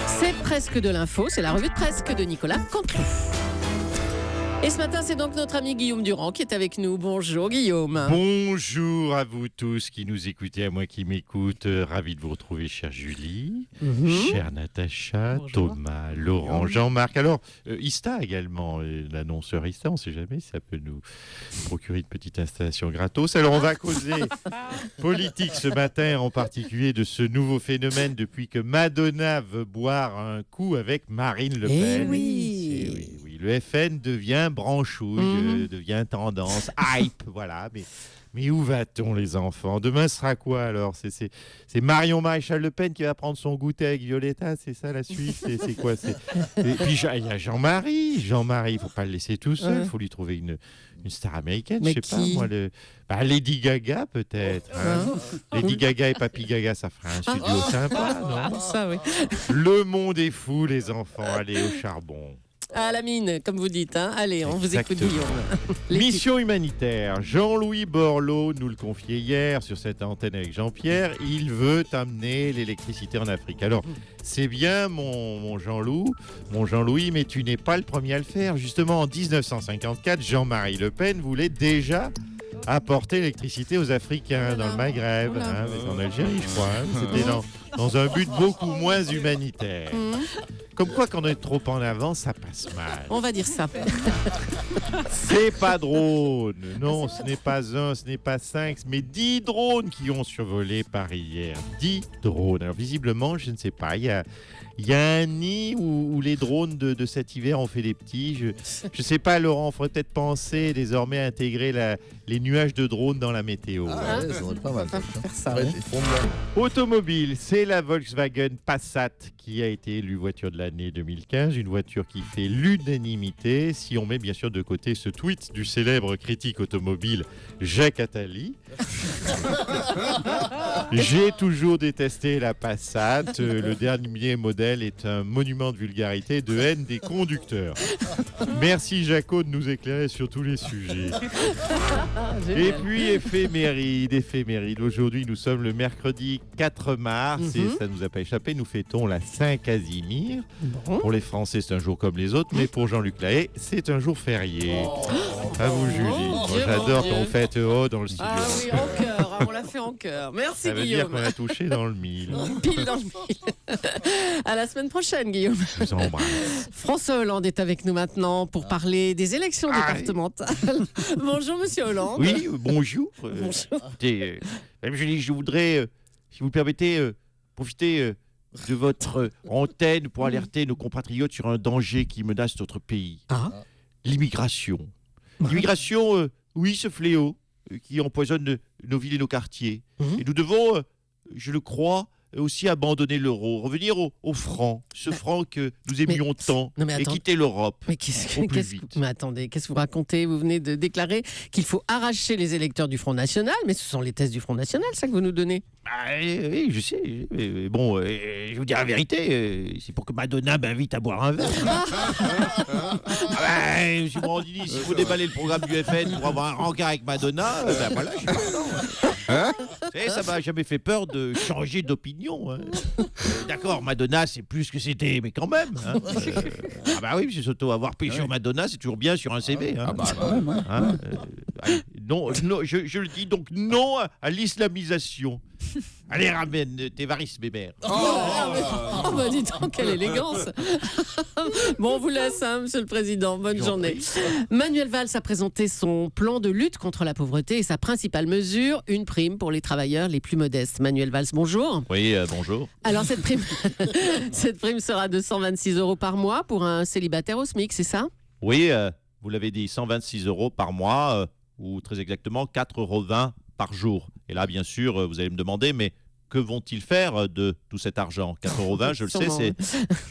C'est presque de l'info, c'est la revue de presque de Nicolas Canteloup. Et ce matin, c'est donc notre ami Guillaume Durand qui est avec nous. Bonjour Guillaume. Bonjour à vous tous qui nous écoutez, à moi qui m'écoute. Ravi de vous retrouver, chère Julie, chère Natacha, bonjour. Thomas, Laurent, Jean-Marc. Alors, Ista également, l'annonceur Ista, on ne sait jamais si ça peut nous procurer une petite installation gratos. Alors, on va causer politique ce matin, en particulier de ce nouveau phénomène depuis que Madonna veut boire un coup avec Marine Le Pen. Oui. Le FN devient branchouille, devient tendance, hype, voilà. Mais où va-t-on, les enfants? Demain sera quoi alors? C'est Marion Maréchal Le Pen qui va prendre son goûter avec Violetta, c'est ça la suite? C'est quoi? Et puis il y a Jean-Marie, il ne faut pas le laisser tout seul, il faut lui trouver une star américaine, je sais pas moi. Lady Gaga peut-être. Lady Gaga et Papy Gaga, ça ferait un studio sympa, non? Ça, oui. Le monde est fou, les enfants, allez au charbon. À la mine, comme vous dites. Allez, on vous écoute, Guillaume. Mission humanitaire. Jean-Louis Borloo nous le confiait hier sur cette antenne avec Jean-Pierre. Il veut amener l'électricité en Afrique. Alors, c'est bien mon Jean-Louis, mais tu n'es pas le premier à le faire. Justement, en 1954, Jean-Marie Le Pen voulait déjà apporter l'électricité aux Africains dans le Maghreb, en Algérie, je crois. C'était dans un but beaucoup moins humanitaire. Comme quoi, quand on est trop en avant, ça passe mal. On va dire ça. C'est pas drone. Non, ce n'est pas un, ce n'est pas 5, mais 10 drones qui ont survolé Paris hier. 10 drones. Alors, visiblement, je ne sais pas, il y a un nid où les drones de cet hiver ont fait des petits. Je sais pas, Laurent, il faudrait peut-être penser désormais à intégrer les nuages de drones dans la météo. Ça serait pas mal. Ça, Automobile, c'est la Volkswagen Passat qui a été élue voiture de l'année 2015, une voiture qui fait l'unanimité, si on met bien sûr de côté ce tweet du célèbre critique automobile Jacques Attali. J'ai toujours détesté la Passat, le dernier modèle est un monument de vulgarité et de haine des conducteurs. Merci Jaco de nous éclairer sur tous les sujets. Et puis éphéméride. Aujourd'hui, nous sommes le mercredi 4 mars et ça ne nous a pas échappé, nous fêtons la Saint-Casimir. Pour les Français, c'est un jour comme les autres, mais pour Jean-Luc Lahaye, c'est un jour férié. À vous, Julie. Moi, j'adore quand vous faites dans le studio. Ah oui, en cœur, on l'a fait en cœur. Merci Ça veut Guillaume. dire qu'on a touché dans le mille. Pile dans le mille. À la semaine prochaine, Guillaume. Je vous embrasse. François Hollande est avec nous maintenant pour parler des élections départementales. Bonjour, monsieur Hollande. Oui, bonjour. Bonjour. Écoutez, Madame Julie, je voudrais, si vous le permettez, profiter de votre antenne pour alerter nos compatriotes sur un danger qui menace notre pays. L'immigration. L'immigration, oui, ce fléau qui empoisonne nos villes et nos quartiers. Et nous devons, je le crois, aussi abandonner l'euro, revenir au franc, ce franc que nous aimions tant, et quitter l'Europe au plus vite. Mais attendez, qu'est-ce que vous racontez? Vous venez de déclarer qu'il faut arracher les électeurs du Front National, mais ce sont les thèses du Front National, ça que vous nous donnez. Oui, je sais. Mais bon, je vous dire la vérité, c'est pour que Madonna m'invite à boire un verre. Je me suis rendu dit, s'il faut déballer le programme du FN pour avoir un rencard avec Madonna, voilà, je suis partant. Ça m'a jamais fait peur de changer d'opinion. D'accord, Madonna, c'est plus ce que c'était, mais quand même. Oui, M. Soto, avoir péché Madonna, c'est toujours bien sur un CV. Quand même. Non, je le dis donc, non à l'islamisation. Allez, ramène tes varices, bébert. Dis donc, quelle élégance. Bon, on vous laisse, monsieur le Président. Bonne journée. Manuel Valls a présenté son plan de lutte contre la pauvreté et sa principale mesure, une prime pour les travailleurs les plus modestes. Manuel Valls, bonjour. Oui, bonjour. Alors, cette prime sera de 126 € par mois pour un célibataire au SMIC, c'est ça? Oui, vous l'avez dit, 126 € par mois, ou très exactement 4,20 € par jour. Et là, bien sûr, vous allez me demander, mais que vont-ils faire de tout cet argent? 4,20 €, je le sais, c'est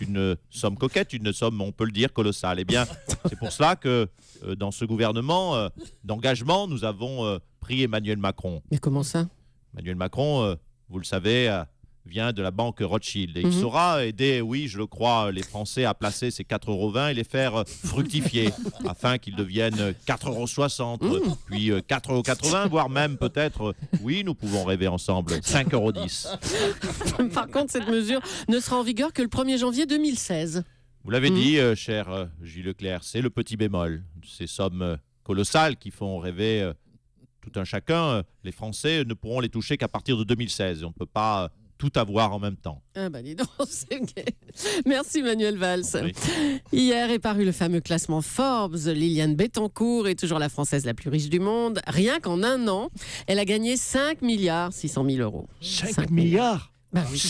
une somme coquette, une somme, on peut le dire, colossale. Eh bien, c'est pour cela que dans ce gouvernement d'engagement, nous avons pris Emmanuel Macron. Mais comment ça? Emmanuel Macron, vous le savez, vient de la banque Rothschild. Et il saura aider, oui, je le crois, les Français à placer ces 4,20 € et les faire fructifier afin qu'ils deviennent 4,60 €, puis 4,80 €, voire même peut-être, oui, nous pouvons rêver ensemble, 5,10 €. Par contre, cette mesure ne sera en vigueur que le 1er janvier 2016. Vous l'avez dit, cher Gilles Leclerc, c'est le petit bémol. Ces sommes colossales qui font rêver tout un chacun, les Français ne pourront les toucher qu'à partir de 2016. On ne peut pas tout avoir en même temps. Ah bah dis donc, c'est gai. Merci Manuel Valls. Oui. Hier est paru le fameux classement Forbes. Liliane Bettencourt est toujours la Française la plus riche du monde. Rien qu'en un an, elle a gagné 5 milliards 600 000 €. 5 milliards Bah oui.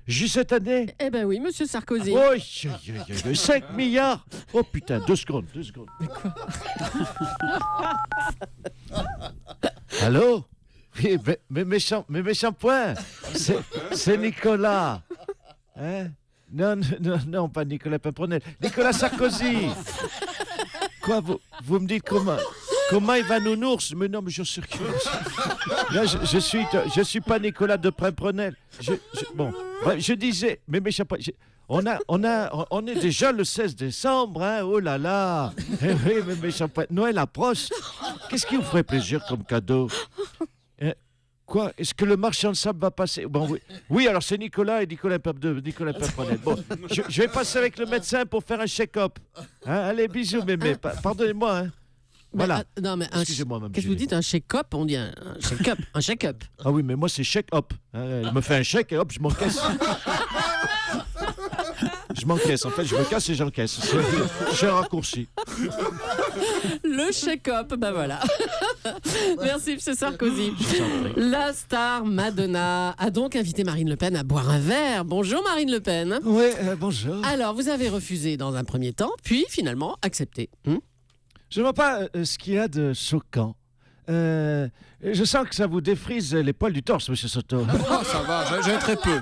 Juste cette année. Eh ben oui, monsieur Sarkozy. Oh, 5 milliards. Oh putain, 2 secondes. Allô? Oui, mes shampoings, c'est Nicolas. Hein? Non, pas Nicolas Pimpronel. Nicolas Sarkozy. Quoi, vous me dites comment il va nounours? Mais non, mais je suis là, je suis pas Nicolas de Pimpronel. Bon, bref, je disais, mais mes shampoings, on est déjà le 16 décembre, hein? Oh là là. Eh oui, mais mes shampoings, Noël approche. Qu'est-ce qui vous ferait plaisir comme cadeau? Quoi? Est-ce que le marchand de sable va passer? Bon, oui, alors c'est Nicolas et Nicolas Pimpronel. Bon, je vais passer avec le médecin pour faire un check-up. Hein? Allez, bisous, mémé. Pardonnez-moi. Hein? Voilà. Mais, non, mais Excusez-moi, même. qu'est-ce que vous dites? Un check-up? On dit un check-up. Un check-up. Ah oui, mais moi, c'est check-up. Hein? Elle me fait un chèque et hop, je m'encaisse. Je m'encaisse. En fait, je me casse et j'encaisse. C'est un raccourci. Le check-up, ben voilà. Merci, M. Sarkozy. La star Madonna a donc invité Marine Le Pen à boire un verre. Bonjour Marine Le Pen. Oui, bonjour. Alors, vous avez refusé dans un premier temps, puis finalement accepté. Je ne vois pas ce qu'il y a de choquant. Je sens que ça vous défrise les poils du torse, monsieur Soto. Oh, ça va, j'ai très peu.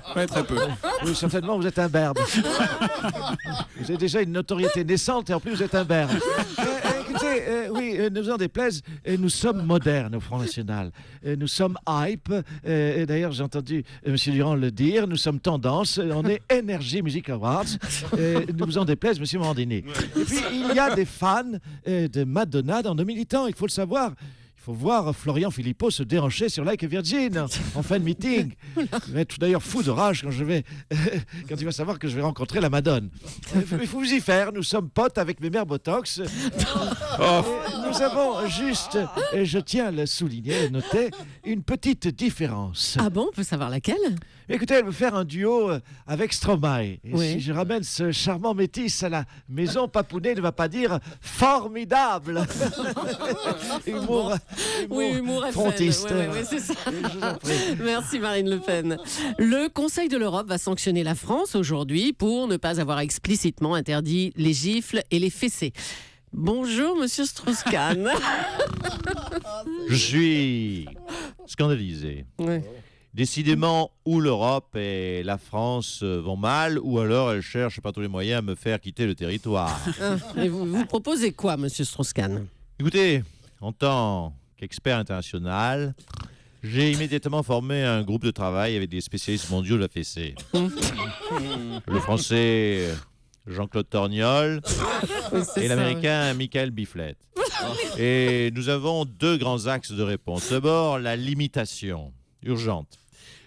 Oui, certainement, vous êtes un berbe. Vous avez déjà une notoriété naissante et en plus, vous êtes un berbe. Écoutez, oui, ne vous en déplaise, nous sommes modernes au Front National. Nous sommes hype. Et d'ailleurs, j'ai entendu M. Durand le dire, nous sommes tendance. On est Energy Music Awards. Ne vous en déplaise, M. Morandini. Et puis, il y a des fans de Madonna dans nos militants, il faut le savoir. Il faut voir Florian Philippot se déhancher sur Like Virgin en fin de meeting. Il va être d'ailleurs fou de rage quand il va savoir que je vais rencontrer la Madone. Il faut vous y faire. Nous sommes potes avec mes mères Botox. Nous avons juste, et je tiens à le souligner, le noter, une petite différence. Ah bon, on peut savoir laquelle? Écoutez, elle veut faire un duo avec Stromae. Et Oui. si je ramène ce charmant métis à la maison, Papounet ne va pas dire formidable. Humour humour frontiste. FM. Oui, c'est ça. Je vous en prie. Merci Marine Le Pen. Le Conseil de l'Europe va sanctionner la France aujourd'hui pour ne pas avoir explicitement interdit les gifles et les fessées. Bonjour Monsieur Strauss-Kahn. Je suis scandalisé. Ouais. Décidément, ou l'Europe et la France vont mal, ou alors elles cherchent par tous les moyens à me faire quitter le territoire. Et vous proposez quoi, Monsieur Strauss-Kahn? Écoutez, en tant qu'expert international, j'ai immédiatement formé un groupe de travail avec des spécialistes mondiaux de la fessée. Le français Jean-Claude Torgnol et l'américain Michael Biflet. Et nous avons 2 grands axes de réponse. D'abord, la limitation urgente.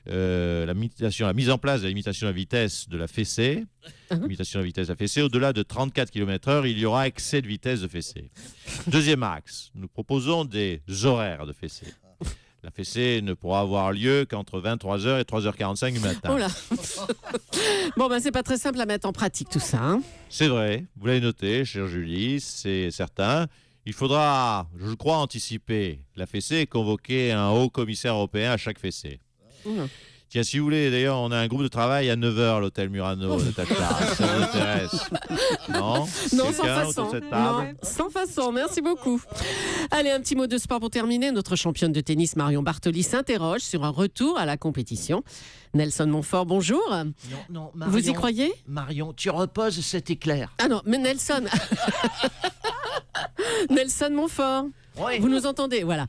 La mise en place de la limitation de la vitesse de la fessée. Limitation de la vitesse de la fessée. Au-delà de 34 km/h, il y aura excès de vitesse de fessée. Deuxième axe, nous proposons des horaires de fessée. La fessée ne pourra avoir lieu qu'entre 23h et 3h45 du matin. Oh là. Bon, ben c'est pas très simple à mettre en pratique tout ça. Hein. C'est vrai, vous l'avez noté, chère Julie, c'est certain. Il faudra, je crois, anticiper la fessée et convoquer un haut commissaire européen à chaque fessée. Tiens, si vous voulez, d'ailleurs, on a un groupe de travail à 9h à l'hôtel Murano, Natacha. Ça vous intéresse? Non? Non, sans Quelqu'un façon. autour de cette table? Non, sans façon, merci beaucoup. Allez, un petit mot de sport pour terminer. Notre championne de tennis, Marion Bartoli, s'interroge sur un retour à la compétition. Nelson Montfort, bonjour. Non, Marion, Vous y croyez? Marion, tu reposes cet éclair. Ah non, mais Nelson. Nelson Montfort. Oui. Vous nous entendez, voilà.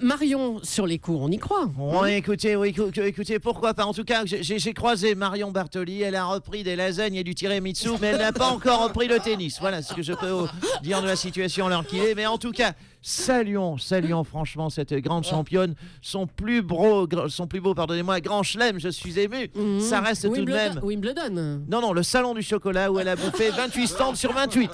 Marion, sur les coups, on y croit. Oui, écoutez, pourquoi pas. En tout cas, j'ai croisé Marion Bartoli. Elle a repris des lasagnes et du tiramisu, mais elle n'a pas encore repris le tennis. Voilà ce que je peux dire de la situation à l'heure qu'il est. Mais en tout cas, saluons franchement cette grande championne. Son plus beau, pardonnez-moi, grand chelem, je suis ému. Ça reste tout de même. Wimbledon. Non, le salon du chocolat où elle a bouffé 28 stands sur 28.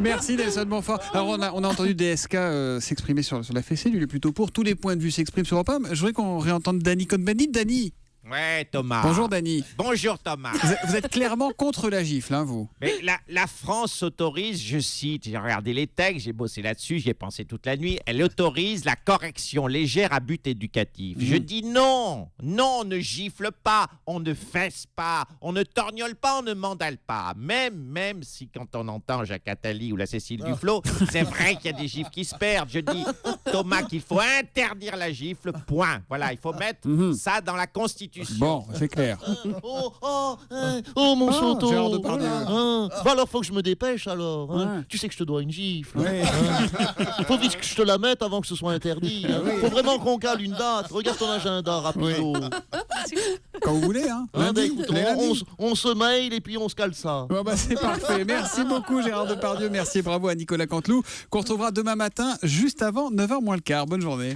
Merci Nelson Montfort. Alors on a entendu DSK s'exprimer sur la fessée, lui il est plutôt pour. Tous les points de vue s'expriment sur Europe 1. Je voudrais qu'on réentende Dany Cohn-Bendit. Dany. Ouais, Thomas. Bonjour Dany. Bonjour, Thomas. Vous êtes clairement contre la gifle, hein, vous. Mais la France s'autorise, je cite, j'ai regardé les textes, j'ai bossé là-dessus, j'y ai pensé toute la nuit, elle autorise la correction légère à but éducatif. Je dis non, on ne gifle pas, on ne fesse pas, on ne torgnole pas, on ne mandale pas. Même si quand on entend Jacques Attali ou la Cécile Duflot, c'est vrai qu'il y a des gifles qui se perdent. Je dis, Thomas, qu'il faut interdire la gifle, point. Voilà, il faut mettre ça dans la Constitution. Bon, c'est clair. Mon Chanton. Gérard Depardieu. Bah alors faut que je me dépêche alors. Ouais. Tu sais que je te dois une gifle. Ouais. Faut vite que je te la mette avant que ce soit interdit. Faut vraiment qu'on cale une date. Regarde ton agenda rapido. Quand vous voulez, hein. Lundi, Écoute, les lundis. on se mail et puis on se cale ça. Bon, bah, c'est parfait. Merci beaucoup Gérard Depardieu. Merci et bravo à Nicolas Canteloup qu'on retrouvera demain matin juste avant 9h moins le quart. Bonne journée.